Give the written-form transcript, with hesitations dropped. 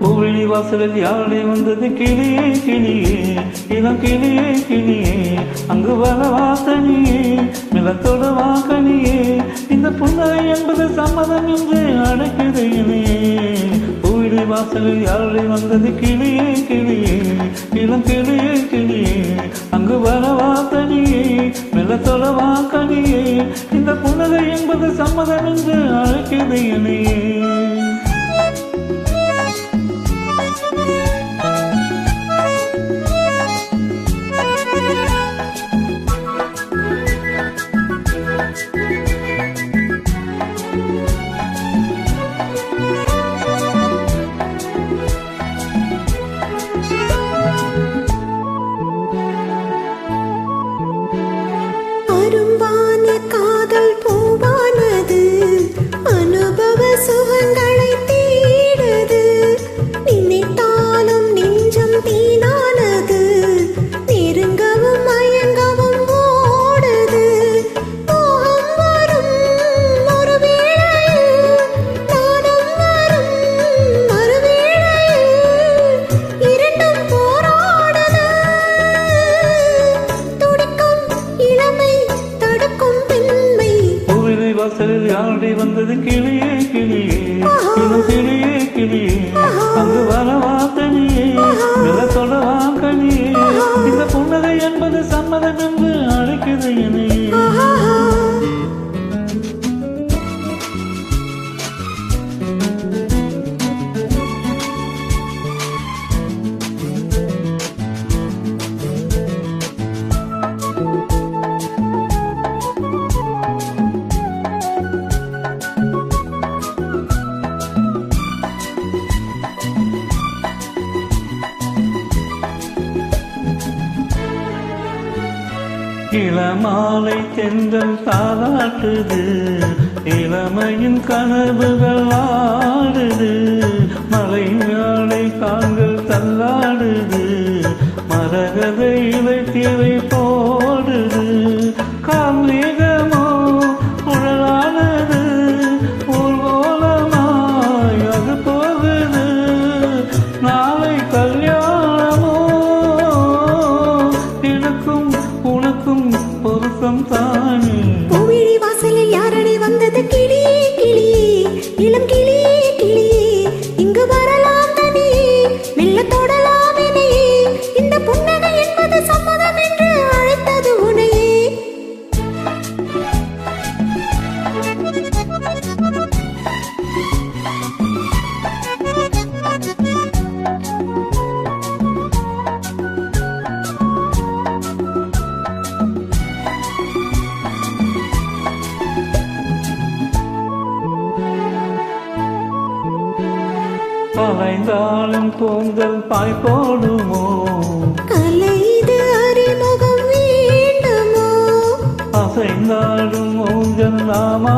கோவிலி வாசலில் யாழை வந்தது கிளியே கிளியே, இளம் கிளியே கிளியே, அங்கு வர வாசனியே, நிலத்தோட வாக்கனியே, இந்த புன்னகை என்பது சம்மதம் என்று அழைக்குது இணையே. கோவிலி வாசலில் யாழை வந்தது கிளியே கிளியே, இளம் கிளியே கிளியே, அங்கு வர வாசனியே, நிலத்தோட வாக்கனியே, இந்த புன்னகை என்பது சம்மதம் என்று அழைக்குது இணையே. அரும்பான காதல் பூவானது, அனுபவ சுகங்களை தேடுது, நினைத்தாலும் நெஞ்சம் தீனானது, நெருங்கவும் மயங்கவும் ஓடுது. மோகம் வரும் ஒரு வேளையில், நாதம் வரும் மறுவேளையில், இரண்டும் போராடுது. துடிக்கும் இளமை தடுக்கும் பெண்மை. கோவிலி வாசலில் யாழை வந்தது கிளியே கிளியே, இளம் கிளியே கிளியே, அங்கு வர வாசனியே, நிலத்தோட வாக்கனியே, இந்த புன்னகை என்பது சம்மதம் என்று அழைக்குது இணையே. இளமாலை தென்றல் தாளாட்டுது, இளமையின் கனவுகள் ஆடுது, மலை மேலை கால்கள் தள்ளாடுது, மரகத இலை தீவை போடுது. கார்மேகமோ குழலானது, ஊர்வலமாய் அது போகுது, நாளை கல்யாணமோ எனக்கும் உனக்கும் பொருத்தம் தானே. கோவிலி வாசலில் யாரடி வந்தது கிளியே கிளியே, இளம் கிளியே கிளியே, இங்கு வரலாம் தனியே, மெல்ல தொடலாம் இணையே, இந்த புன்னகை என்பது சம்மதம் என்று அழைத்தது உனையே. கலைந்தாலும் கூந்தல் பாய் போடுமோ, கலைது அறிமுகம் வேண்டுமோ, அசைந்தாலும் ஊஞ்சல் நாமா